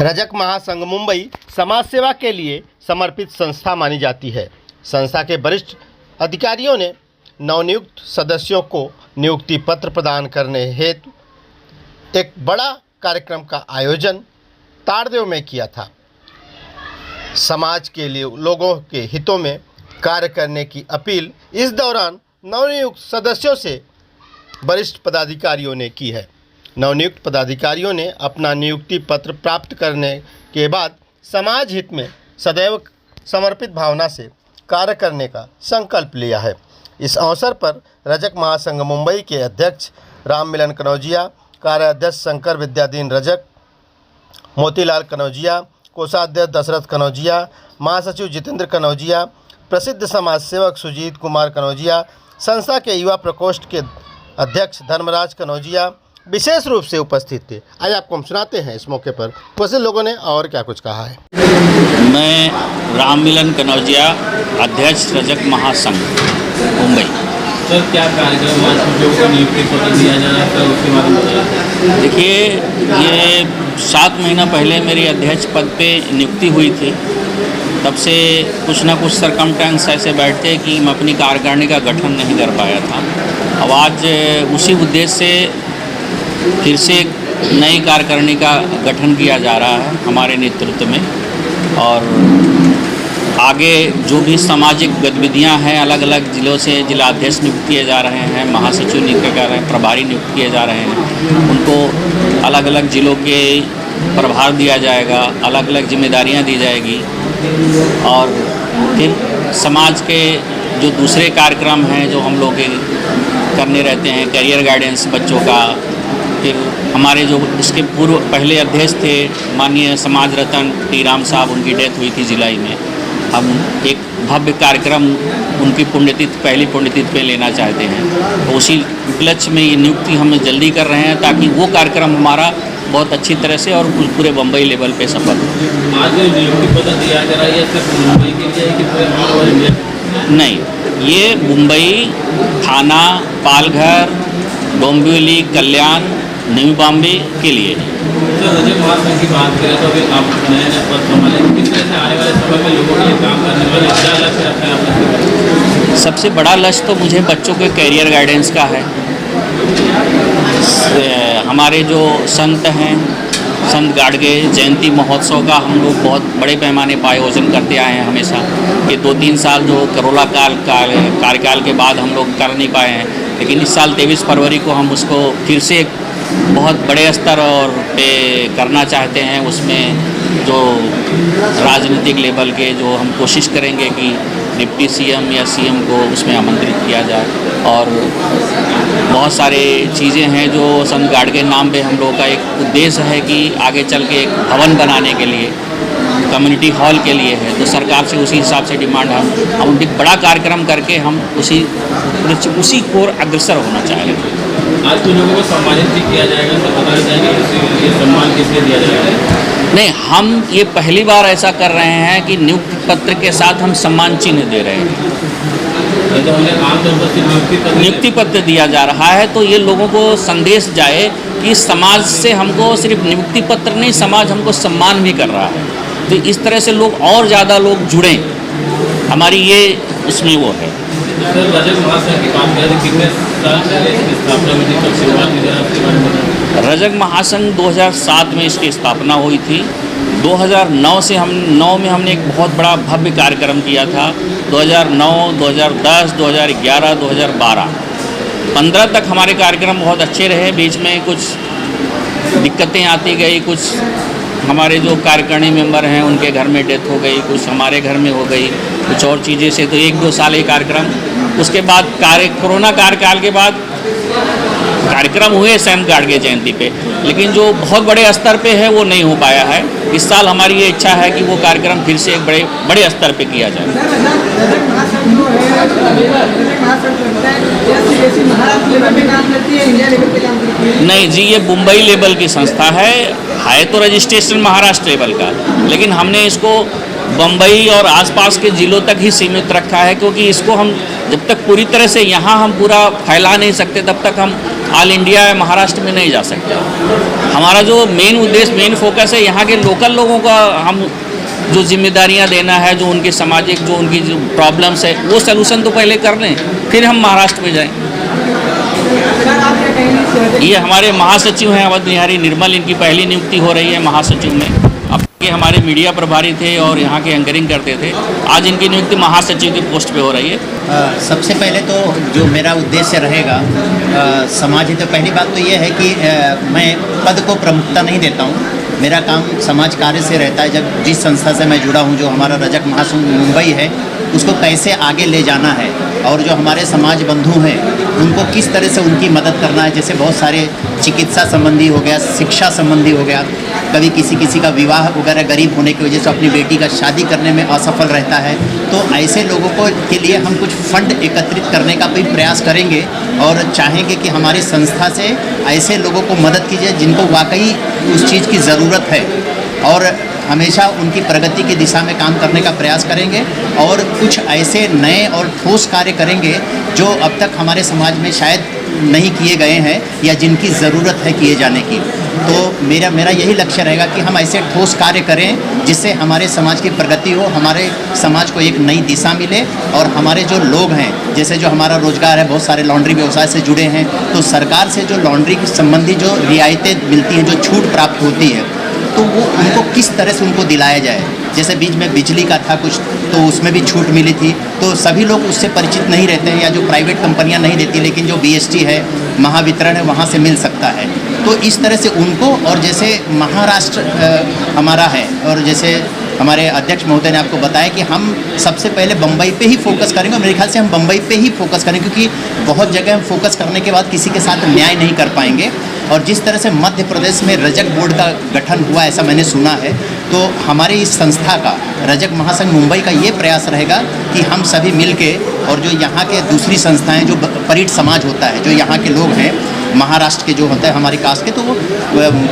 रजक महासंघ मुंबई समाज सेवा के लिए समर्पित संस्था मानी जाती है। संस्था के वरिष्ठ अधिकारियों ने नवनियुक्त सदस्यों को नियुक्ति पत्र प्रदान करने हेतु एक बड़ा कार्यक्रम का आयोजन ताड़देव में किया था। समाज के लिए लोगों के हितों में कार्य करने की अपील इस दौरान नवनियुक्त सदस्यों से वरिष्ठ पदाधिकारियों ने की है। नवनियुक्त पदाधिकारियों ने अपना नियुक्ति पत्र प्राप्त करने के बाद समाज हित में सदैव समर्पित भावना से कार्य करने का संकल्प लिया है। इस अवसर पर रजक महासंघ मुंबई के अध्यक्ष राम मिलन कनौजिया, कार्याध्यक्ष शंकर विद्याधीन रजक, मोतीलाल कनौजिया, कोषाध्यक्ष दशरथ कनौजिया, महासचिव जितेंद्र कनौजिया, प्रसिद्ध समाज सेवक सुजीत कुमार कनौजिया, संस्था के युवा प्रकोष्ठ के अध्यक्ष धर्मराज कनौजिया विशेष रूप से उपस्थित थे। आज आपको हम सुनाते हैं इस मौके पर उपस्थित लोगों ने और क्या कुछ कहा है। मैं राम मिलन कनौजिया, अध्यक्ष रजक महासंघ मुंबई। सर, क्या कार्यक्रम आज लोगों को नियुक्ति पत्र दिया जा रहा है, उसके बारे में बताइए। देखिए, ये 7 महीना पहले मेरी अध्यक्ष पद पे नियुक्ति हुई थी। तब से कुछ ना कुछ सरकमस्टेंस ऐसे बैठते कि मैं अपनी कार्यकारिणी का गठन नहीं कर पाया था। अब आज उसी उद्देश्य से फिर से एक नई कार्यकारिणी का गठन किया जा रहा है हमारे नेतृत्व में, और आगे जो भी सामाजिक गतिविधियां हैं, अलग अलग जिलों से जिलाध्यक्ष नियुक्त किए जा रहे हैं, महासचिव नियुक्त कर रहे हैं, प्रभारी नियुक्त किए जा रहे हैं। उनको अलग अलग जिलों के प्रभार दिया जाएगा, अलग अलग जिम्मेदारियां दी जाएगी। और फिर समाज के जो दूसरे कार्यक्रम हैं जो हम लोग करने रहते हैं, करियर गाइडेंस बच्चों का, फिर हमारे जो इसके पूर्व पहले अध्यक्ष थे माननीय समाज रत्न टी राम साहब, उनकी डेथ हुई थी जुलाई में। हम एक भव्य कार्यक्रम उनकी पुण्यतिथि, पहली पुण्यतिथि पे लेना चाहते हैं, तो उसी उपलक्ष्य में ये नियुक्ति हम जल्दी कर रहे हैं ताकि वो कार्यक्रम हमारा बहुत अच्छी तरह से और पूरे मुंबई लेवल पे सफल हो। आज नियुक्ति पत्र दिया जा रहा है, सिर्फ मुंबई के लिए कि पूरे ऑल ओवर इंडिया? नहीं, ये मुंबई, थाना, पालघर, डोंबिवली, कल्याण, न्यू बॉम्बे के लिए। सर, रजक महासंघ की बात करें तो अभी आप नए पद संभाले, किस तरह से आने वाले समय में लोगों के लिए काम करने वाले क्या लक्ष्य रखा है आपने? सबसे बड़ा लक्ष्य तो मुझे बच्चों के करियर गाइडेंस का है। हमारे जो संत हैं, संत गाडगे जयंती महोत्सव का हम लोग बहुत बड़े पैमाने पर आयोजन करते आए हैं हमेशा। ये 2-3 साल जो कोरोना कार्यकाल के बाद हम लोग कर नहीं पाए हैं, लेकिन इस साल 23 फरवरी को हम उसको फिर से बहुत बड़े स्तर और पे करना चाहते हैं। उसमें जो राजनीतिक लेवल के जो हम कोशिश करेंगे कि डिप्टी सीएम या सीएम को उसमें आमंत्रित किया जाए, और बहुत सारे चीज़ें हैं जो संत गाडगे नाम पे हम लोगों का एक उद्देश्य है कि आगे चल के एक भवन बनाने के लिए, कम्युनिटी हॉल के लिए है, तो सरकार से उसी हिसाब से डिमांड है। हम एक बड़ा कार्यक्रम करके हम उसी को अग्रसर होना चाह रहे हैं। आज तो लोगों को सम्मानित भी किया जाएगा, तो बताना चाहेंगे ये सम्मान किससे दिया जाएगा? नहीं, हम ये पहली बार ऐसा कर रहे हैं कि नियुक्ति पत्र के साथ हम सम्मान चिन्ह दे रहे हैं। तो हमने आमतौर पर नियुक्ति पत्र दिया जा रहा है, तो ये लोगों को संदेश जाए कि समाज से हमको सिर्फ नियुक्ति पत्र नहीं, समाज हमको सम्मान भी कर रहा है। तो इस तरह से लोग और ज़्यादा लोग जुड़ें, हमारी ये उसमें वो है। सर, रजक महासंघ की बात करें तो कितने साल पहले इसकी स्थापना हुई थी, कब शुरुआत हुई थी, आपके बारे में बताएं। रजक महासंघ 2007 में इसकी स्थापना हुई थी। 2009 में हमने एक बहुत बड़ा भव्य कार्यक्रम किया था। 2009, 2010, 2011, 2012, 15 तक हमारे कार्यक्रम बहुत अच्छे रहे। बीच में कुछ दिक्कतें आती गई, कुछ हमारे जो कार्यकारिणी मेंबर हैं उनके घर में डेथ हो गई, कुछ हमारे घर में हो गई, कुछ और चीज़ें से, तो 1-2 साल ये कार्यक्रम। उसके बाद कोरोना कार्यकाल के बाद कार्यक्रम हुए संत गाडगे जयंती पे, लेकिन जो बहुत बड़े स्तर पे है वो नहीं हो पाया है। इस साल हमारी ये इच्छा है कि वो कार्यक्रम फिर से एक बड़े स्तर पे किया जाए। नहीं जी, ये मुंबई लेवल की संस्था है तो रजिस्ट्रेशन महाराष्ट्र लेवल का, लेकिन हमने इसको बम्बई और आसपास के ज़िलों तक ही सीमित रखा है, क्योंकि इसको हम जब तक पूरी तरह से यहाँ हम पूरा फैला नहीं सकते तब तक हम ऑल इंडिया या महाराष्ट्र में नहीं जा सकते। हमारा जो मेन उद्देश्य, मेन फोकस है यहाँ के लोकल लोगों का हम जो जिम्मेदारियाँ देना है, जो उनकी सामाजिक, जो उनकी जो प्रॉब्लम्स है, वो सलूशन तो पहले कर लें, फिर हम महाराष्ट्र में जाएँ। ये हमारे महासचिव हैं अवध बिहारी निर्मल, इनकी पहली नियुक्ति हो रही है महासचिव में। अब ये हमारे मीडिया प्रभारी थे और यहाँ के एंकरिंग करते थे, आज इनकी नियुक्ति महासचिव की पोस्ट पे हो रही है। सबसे पहले तो जो मेरा उद्देश्य रहेगा समाज हित, तो पहली बात तो ये है कि मैं पद को प्रमुखता नहीं देता हूँ। मेरा काम समाज कार्य से रहता है। जब जिस संस्था से मैं जुड़ा हूँ, जो हमारा रजक महासंघ मुंबई है, उसको कैसे आगे ले जाना है और जो हमारे समाज बंधु हैं उनको किस तरह से उनकी मदद करना है। जैसे बहुत सारे चिकित्सा संबंधी हो गया, शिक्षा संबंधी हो गया, कभी किसी का विवाह वगैरह गरीब होने की वजह से अपनी बेटी का शादी करने में असफल रहता है, तो ऐसे लोगों को के लिए हम कुछ फंड एकत्रित करने का भी प्रयास करेंगे और चाहेंगे कि हमारी संस्था से ऐसे लोगों को मदद की जाए जिनको वाकई उस चीज़ की ज़रूरत है, और हमेशा उनकी प्रगति की दिशा में काम करने का प्रयास करेंगे और कुछ ऐसे नए और ठोस कार्य करेंगे जो अब तक हमारे समाज में शायद नहीं किए गए हैं या जिनकी ज़रूरत है किए जाने की। तो मेरा यही लक्ष्य रहेगा कि हम ऐसे ठोस कार्य करें जिससे हमारे समाज की प्रगति हो, हमारे समाज को एक नई दिशा मिले और हमारे जो लोग हैं, जैसे जो हमारा रोजगार है, बहुत सारे लॉन्ड्री व्यवसाय से जुड़े हैं, तो सरकार से जो लॉन्ड्री की संबंधी जो रियायतें मिलती हैं, जो छूट प्राप्त होती है, तो वो उनको किस तरह से उनको दिलाया जाए। जैसे बीच में बिजली का था कुछ, तो उसमें भी छूट मिली थी, तो सभी लोग उससे परिचित नहीं रहते हैं, या जो प्राइवेट कंपनियां नहीं देती, लेकिन जो BST है, महावितरण है, वहाँ से मिल सकता है। तो इस तरह से उनको, और जैसे महाराष्ट्र हमारा है, और जैसे हमारे अध्यक्ष महोदय ने आपको बताया कि हम सबसे पहले बम्बई पे ही फोकस करेंगे। मेरे ख्याल से हम बम्बई पे ही फोकस करेंगे, क्योंकि बहुत जगह हम फोकस करने के बाद किसी के साथ न्याय नहीं कर पाएंगे। और जिस तरह से मध्य प्रदेश में रजक बोर्ड का गठन हुआ, ऐसा मैंने सुना है, तो हमारे इस संस्था का, रजक महासंघ मुंबई का ये प्रयास रहेगा कि हम सभी मिलके, और जो यहाँ के दूसरी संस्थाएं, जो परीट समाज होता है, जो यहाँ के लोग हैं महाराष्ट्र के जो होता है हमारे कास्ट के, तो वो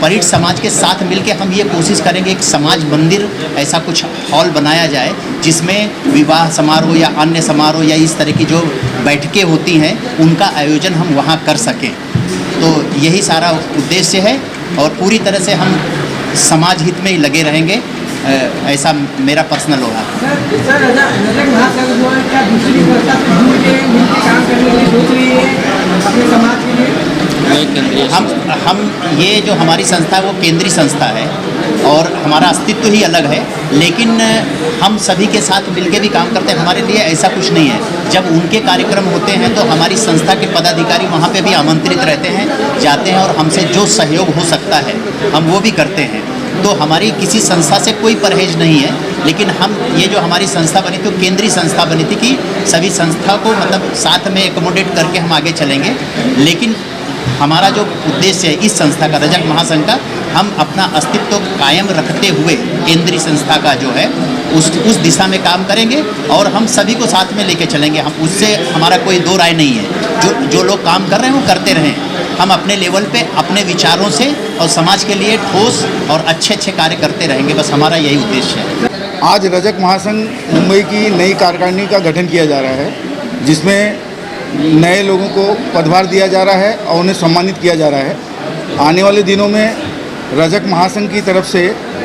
परीट समाज के साथ मिलके हम ये कोशिश करेंगे एक समाज मंदिर, ऐसा कुछ हॉल बनाया जाए जिसमें विवाह समारोह या अन्य समारोह या इस तरह की जो बैठकें होती हैं उनका आयोजन हम वहाँ कर सकें। तो यही सारा उद्देश्य है और पूरी तरह से हम समाज हित में ही लगे रहेंगे, ऐसा मेरा पर्सनल होगा। सर रजक महासंघ जो है, क्या दूसरी संस्था से जुड़ के मिलकर काम करने के लिए सोच रही है अपने समाज के लिए? हम ये जो हमारी संस्था है वो केंद्रीय संस्था है और हमारा अस्तित्व ही अलग है, लेकिन हम सभी के साथ मिलके भी काम करते हैं। हमारे लिए ऐसा कुछ नहीं है। जब उनके कार्यक्रम होते हैं तो हमारी संस्था के पदाधिकारी वहाँ पे भी आमंत्रित रहते हैं, जाते हैं, और हमसे जो सहयोग हो सकता है हम वो भी करते हैं। तो हमारी किसी संस्था से कोई परहेज नहीं है, लेकिन हम ये जो हमारी संस्था बनी थी, केंद्रीय संस्था बनी थी कि सभी संस्था को मतलब साथ में एकोमोडेट करके हम आगे चलेंगे। लेकिन हमारा जो उद्देश्य है इस संस्था का, रजक महासंघ का, हम अपना अस्तित्व कायम रखते हुए केंद्रीय संस्था का जो है उस दिशा में काम करेंगे और हम सभी को साथ में लेके चलेंगे। हम उससे हमारा कोई दो राय नहीं है। जो लोग काम कर रहे हैं वो करते रहें, हम अपने लेवल पे अपने विचारों से और समाज के लिए ठोस और अच्छे कार्य करते रहेंगे। बस हमारा यही उद्देश्य है। आज रजक महासंघ मुंबई की नई कार्यकारिणी का गठन किया जा रहा है, जिसमें नए लोगों को पदभार दिया जा रहा है और उन्हें सम्मानित किया जा रहा है। आने वाले दिनों में रजक महासंघ की तरफ से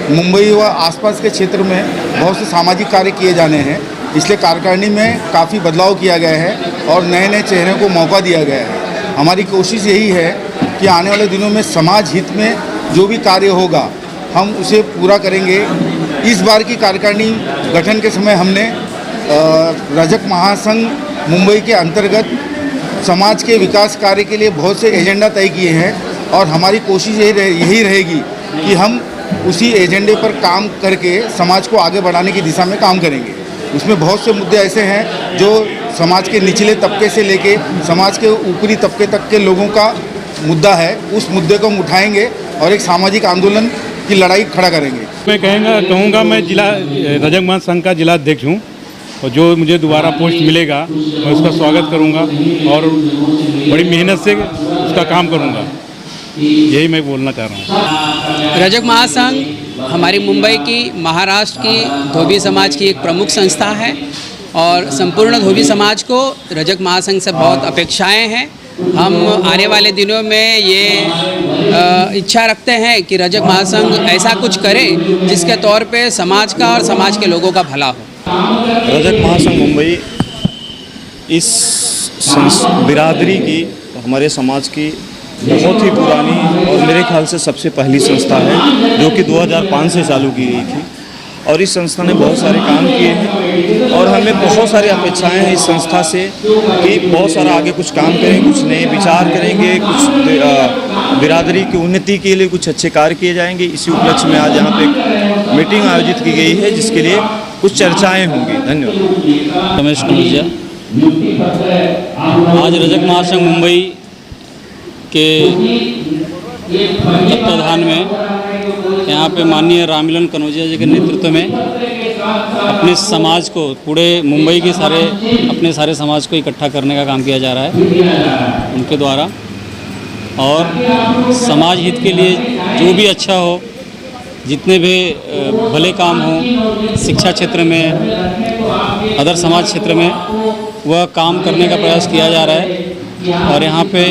मुंबई व आसपास के क्षेत्र में बहुत से सामाजिक कार्य किए जाने हैं, इसलिए कार्यकारिणी में काफ़ी बदलाव किया गया है और नए नए चेहरों को मौका दिया गया है। हमारी कोशिश यही है कि आने वाले दिनों में समाज हित में जो भी कार्य होगा हम उसे पूरा करेंगे। इस बार की कार्यकारिणी गठन के समय हमने रजक महासंघ मुंबई के अंतर्गत समाज के विकास कार्य के लिए बहुत से एजेंडा तय किए हैं और हमारी कोशिश यही रहेगी कि हम उसी एजेंडे पर काम करके समाज को आगे बढ़ाने की दिशा में काम करेंगे। उसमें बहुत से मुद्दे ऐसे हैं जो समाज के निचले तबके से लेके समाज के ऊपरी तबके तक के लोगों का मुद्दा है। उस मुद्दे को हम उठाएंगे और एक सामाजिक आंदोलन की लड़ाई खड़ा करेंगे। मैं कहूँगा मैं जिला रजक महासंघ का जिला अध्यक्ष हूँ और जो मुझे दोबारा पोस्ट मिलेगा मैं उसका स्वागत करूँगा और बड़ी मेहनत से उसका काम करूँगा। यही मैं बोलना चाह रहा हूँ। रजक महासंघ हमारी मुंबई की, महाराष्ट्र की धोबी समाज की एक प्रमुख संस्था है और संपूर्ण धोबी समाज को रजक महासंघ से बहुत अपेक्षाएं हैं हम आने वाले दिनों में ये इच्छा रखते हैं कि रजक महासंघ ऐसा कुछ करे जिसके तौर पे समाज का और समाज के लोगों का भला हो। रजक महासंघ मुंबई इस बिरादरी की, हमारे समाज की बहुत ही पुरानी और मेरे ख्याल से सबसे पहली संस्था है, जो कि 2005 से चालू की गई थी। और इस संस्था ने बहुत सारे काम किए हैं और हमें बहुत सारी अपेक्षाएं हैं इस संस्था से कि बहुत सारा आगे कुछ काम करेंगे, कुछ नए विचार करेंगे, कुछ बिरादरी की उन्नति के लिए कुछ अच्छे कार्य किए जाएंगे। इसी उपलक्ष्य में आज यहाँ पे एक मीटिंग आयोजित की गई है, जिसके लिए कुछ चर्चाएँ होंगी। धन्यवाद। रमेश कनौजिया। आज रजक महासंघ मुंबई के तत्वाधान में यहाँ पे माननीय राममिलन कनौजिया जी के नेतृत्व में अपने समाज को, पूरे मुंबई के अपने सारे समाज को इकट्ठा करने का काम किया जा रहा है उनके द्वारा। और समाज हित के लिए जो भी अच्छा हो, जितने भी भले काम हों शिक्षा क्षेत्र में, अदर समाज क्षेत्र में, वह काम करने का प्रयास किया जा रहा है। और यहाँ पे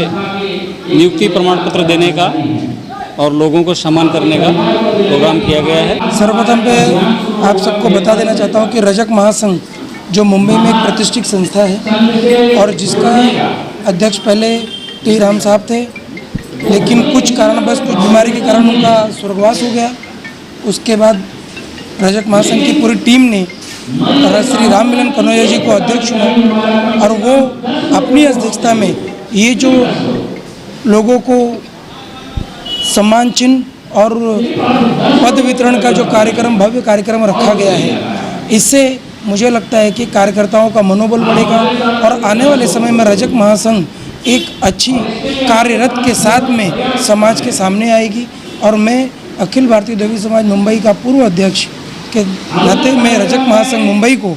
नियुक्ति प्रमाण पत्र देने का और लोगों को सम्मान करने का प्रोग्राम किया गया है। सर्वप्रथम पे आप सबको बता देना चाहता हूँ कि रजक महासंघ जो मुंबई में एक प्रतिष्ठित संस्था है और जिसका अध्यक्ष पहले टी राम साहब थे, लेकिन कुछ कारणवश, कुछ बीमारी के कारण उनका स्वर्गवास हो गया। उसके बाद रजक महासंघ की पूरी टीम ने श्री राममिलन कनौजिया जी को अध्यक्ष चुना और वो अपनी अध्यक्षता में ये जो लोगों को सम्मान चिन्ह और पद वितरण का जो कार्यक्रम, भव्य कार्यक्रम रखा गया है, इससे मुझे लगता है कि कार्यकर्ताओं का मनोबल बढ़ेगा और आने वाले समय में रजक महासंघ एक अच्छी कार्यरत के साथ में समाज के सामने आएगी। और मैं अखिल भारतीय धोबी समाज मुंबई का पूर्व अध्यक्ष के नाते मैं रजक महासंघ मुंबई को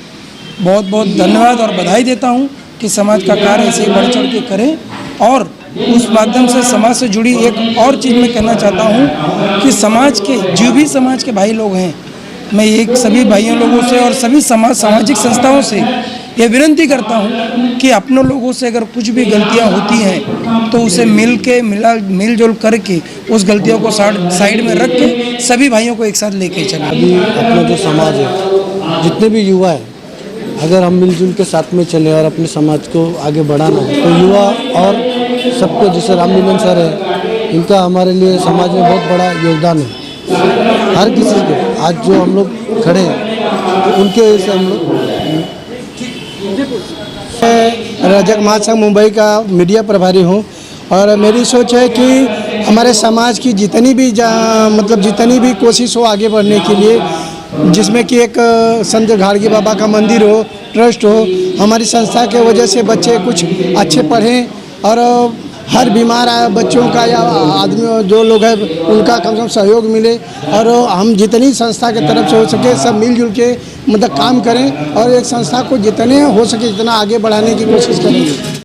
बहुत बहुत धन्यवाद और बधाई देता हूं कि समाज का कार्य ऐसे बढ़ चढ़ के करें। और उस माध्यम से समाज से जुड़ी एक और चीज़ मैं कहना चाहता हूं कि समाज के जो भी समाज के भाई लोग हैं, मैं एक सभी भाइयों लोगों से और सभी सामाजिक संस्थाओं से ये विनती करता हूं कि अपने लोगों से अगर कुछ भी गलतियां होती हैं तो उसे मिलजुल करके उस गलतियों को साइड में रख के सभी भाइयों को एक साथ लेके चलें। अभी अपना जो समाज है, जितने भी युवा है, अगर हम मिलजुल के साथ में चलें और अपने समाज को आगे बढ़ाना है तो युवा और सबको, जैसे राममिलन सर है, इनका हमारे लिए समाज में बहुत बड़ा योगदान है। हर किसी के आज जो हम लोग खड़े हैं तो उनके वजह से हम लोग। रजक महासंघ मुंबई का मीडिया प्रभारी हूँ और मेरी सोच है कि हमारे समाज की जितनी भी कोशिश हो आगे बढ़ने के लिए, जिसमें कि एक संत घाड़गी बाबा का मंदिर हो, ट्रस्ट हो, हमारी संस्था के वजह से बच्चे कुछ अच्छे पढ़ें और हर बीमार बच्चों का या आदमी जो लोग हैं उनका कम से कम सहयोग मिले और हम जितनी संस्था के तरफ से हो सके सब मिलजुल के काम करें और एक संस्था को जितने हो सके जितना आगे बढ़ाने की कोशिश करेंगे।